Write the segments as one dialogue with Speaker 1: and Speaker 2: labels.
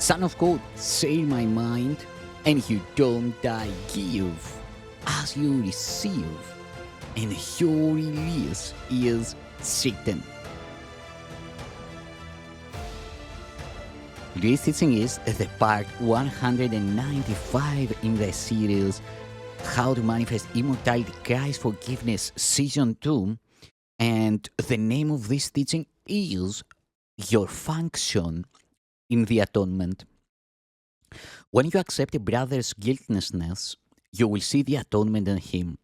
Speaker 1: Son of God, say my mind, and you don't die, give as you receive, and your release is certain. This teaching is the part 195 in the series How to Manifest Immortality Christ Forgiveness Season 2, and the name of this teaching is Your Function in the Atonement. When you accept a brother's guiltlessness, you will see the atonement in him.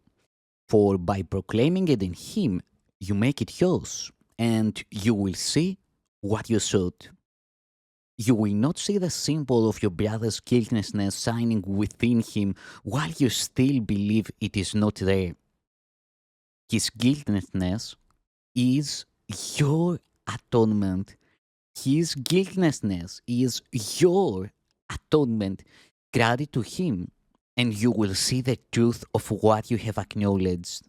Speaker 1: For by proclaiming it in him, you make it yours, and you will see what you sought. You will not see the symbol of your brother's guiltlessness shining within him while you still believe it is not there. His guiltlessness is your atonement. His guiltlessness is your atonement. Grant it to him, and you will see the truth of what you have acknowledged.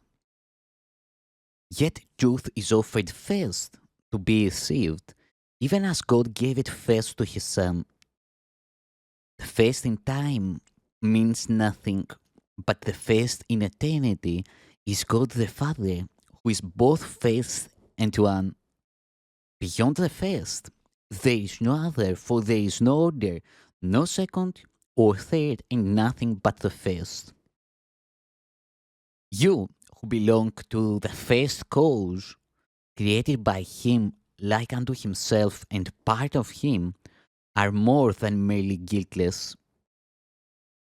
Speaker 1: Yet truth is offered first to be received, even as God gave it first to his Son. The first in time means nothing, but the first in eternity is God the Father, who is both first and one. Beyond the first, there is no other, for there is no order, no second or third, and nothing but the first. You, who belong to the first cause, created by him like unto himself and part of him, are more than merely guiltless.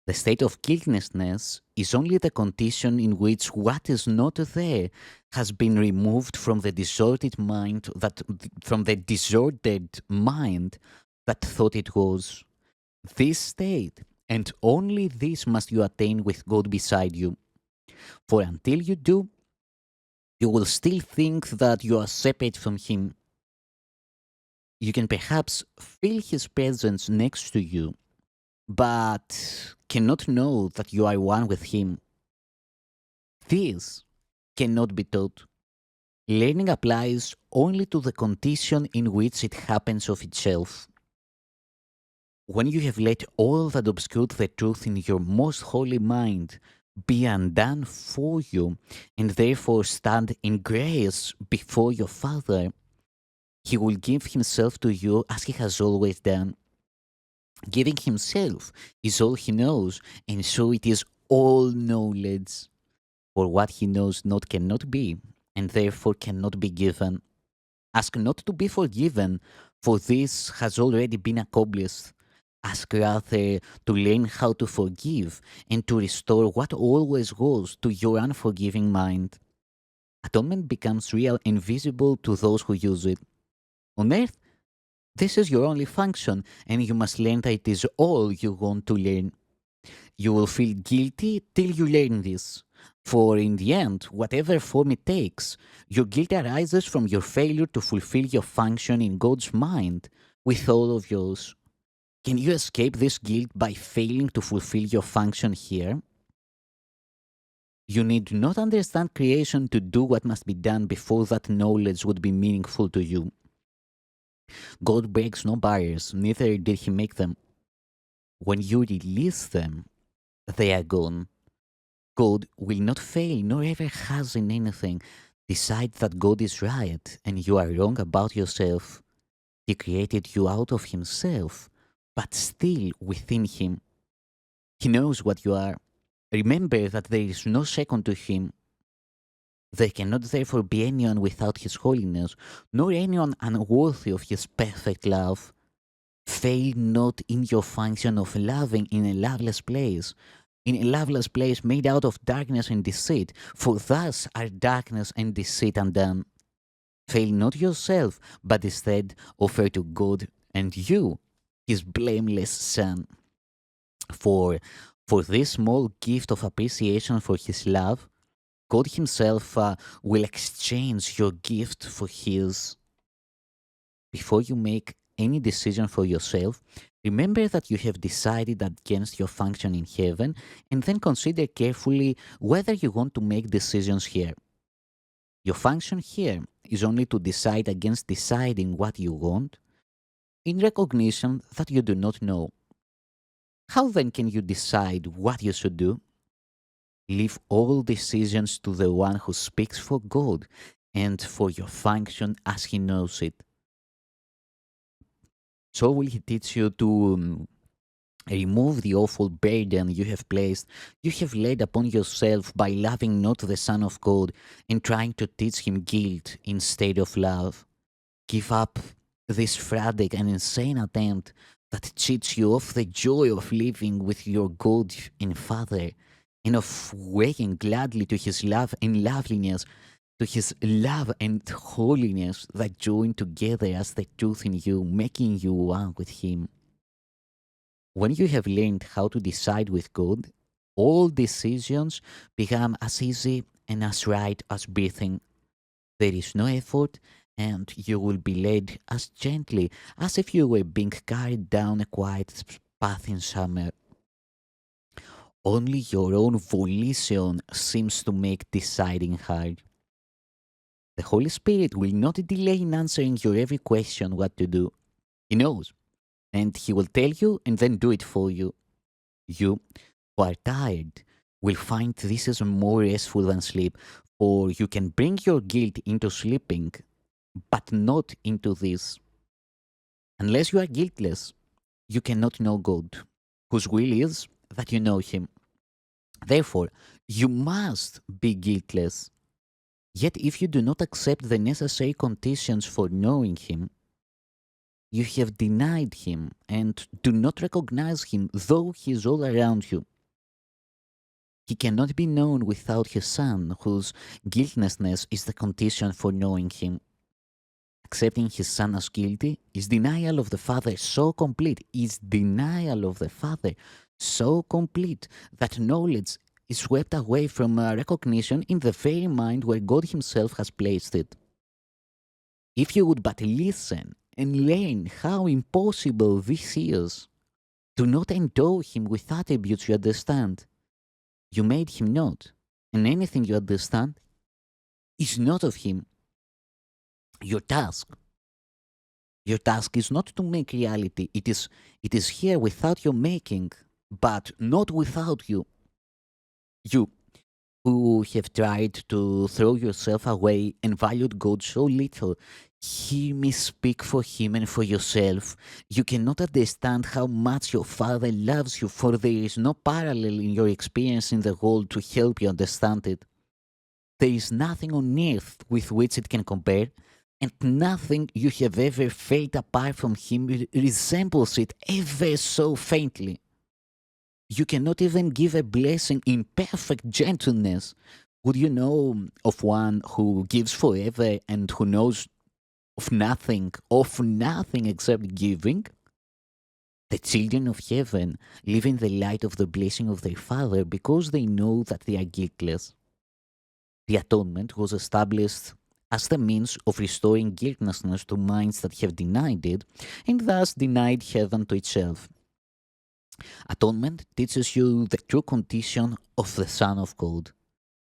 Speaker 1: The state of guiltlessness is only the condition in which what is not there has been removed from the disordered mind that thought it was. This state, and only this, must you attain with God beside you. For until you do, you will still think that you are separate from him. You can perhaps feel his presence next to you, but cannot know that you are one with him. This cannot be taught. Learning applies only to the condition in which it happens of itself. When you have let all that obscured the truth in your most holy mind be undone for you, and therefore stand in grace before your Father, he will give himself to you as he has always done. Giving himself is all he knows, and so it is all knowledge. For what he knows not cannot be, and therefore cannot be given. Ask not to be forgiven, for this has already been accomplished. Ask rather to learn how to forgive and to restore what always was to your unforgiving mind. Atonement becomes real and visible to those who use it. On earth, this is your only function, and you must learn that it is all you want to learn. You will feel guilty till you learn this. For in the end, whatever form it takes, your guilt arises from your failure to fulfill your function in God's mind with all of yours. Can you escape this guilt by failing to fulfill your function here? You need not understand creation to do what must be done before that knowledge would be meaningful to you. God breaks no barriers, neither did he make them. When you release them, they are gone. God will not fail, nor ever has in anything. Decide that God is right and you are wrong about yourself. He created you out of himself, but still within him. He knows what you are. Remember that there is no second to him. There cannot therefore be anyone without his holiness, nor anyone unworthy of his perfect love. Fail not in your function of loving in a loveless place, made out of darkness and deceit, for thus are darkness and deceit undone. Fail not yourself, but instead offer to God and you, his blameless Son. For this small gift of appreciation for his love, God himself will exchange your gift for his. Before you make any decision for yourself, remember that you have decided against your function in heaven, and then consider carefully whether you want to make decisions here. Your function here is only to decide against deciding what you want, in recognition that you do not know. How then can you decide what you should do? Leave all decisions to the one who speaks for God and for your function as he knows it. So will he teach you to remove the awful burden you have laid upon yourself by loving not the Son of God and trying to teach him guilt instead of love. Give up this frantic and insane attempt that cheats you of the joy of living with your God and Father, and of waking gladly to his love and loveliness, to his love and holiness that join together as the truth in you, making you one with him. When you have learned how to decide with God, all decisions become as easy and as right as breathing. There is no effort, and you will be led as gently as if you were being carried down a quiet path in summer. Only your own volition seems to make deciding hard. The Holy Spirit will not delay in answering your every question what to do. He knows, and He will tell you and then do it for you. You who are tired will find this is more restful than sleep, for you can bring your guilt into sleeping, but not into this. Unless you are guiltless, you cannot know God, whose will is that you know Him. Therefore, you must be guiltless. Yet, if you do not accept the necessary conditions for knowing Him, you have denied Him and do not recognize Him, though He is all around you. He cannot be known without His Son, whose guiltlessness is the condition for knowing Him. Accepting His Son as guilty is denial of the Father so complete, that knowledge is swept away from recognition in the very mind where God Himself has placed it. If you would but listen and learn how impossible this is, do not endow Him with attributes you understand. You made Him not, and anything you understand is not of Him. Your task is not to make reality. It is here without your making, but not without you. You who have tried to throw yourself away and valued God so little, hear me speak for Him and for yourself. You cannot understand how much your Father loves you, for there is no parallel in your experience in the world to help you understand it. There is nothing on earth with which it can compare, and nothing you have ever felt apart from Him resembles it ever so faintly. You cannot even give a blessing in perfect gentleness. Would you know of one who gives forever and who knows of nothing except giving? The children of heaven live in the light of the blessing of their Father because they know that they are guiltless. The atonement was established as the means of restoring guiltlessness to minds that have denied it and thus denied heaven to itself. Atonement teaches you the true condition of the Son of God.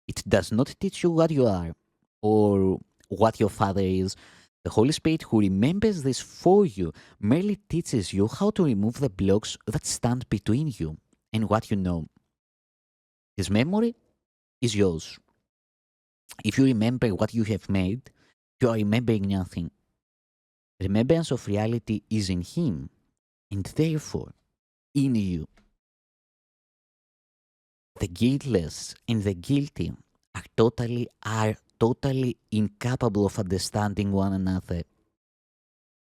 Speaker 1: It does not teach you what you are or what your Father is. The Holy Spirit, who remembers this for you, merely teaches you how to remove the blocks that stand between you and what you know. His memory is yours. If you remember what you have made, you are remembering nothing. Remembrance of reality is in Him, and therefore in you. The guiltless and the guilty are totally incapable of understanding one another.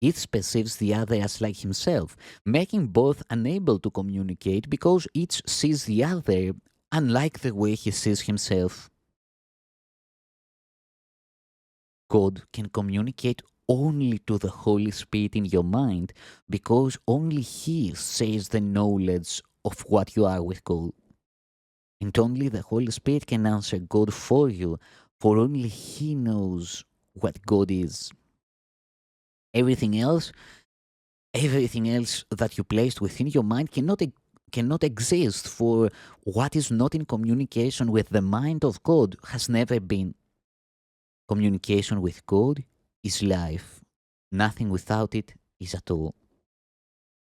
Speaker 1: Each perceives the other as like himself, making both unable to communicate because each sees the other unlike the way he sees himself. God can communicate only to the Holy Spirit in your mind because only He shares the knowledge of what you are with God. And only the Holy Spirit can answer God for you, for only He knows what God is. Everything else that you placed within your mind cannot exist, for what is not in communication with the mind of God has never been. Communication with God is life. Nothing without it is at all.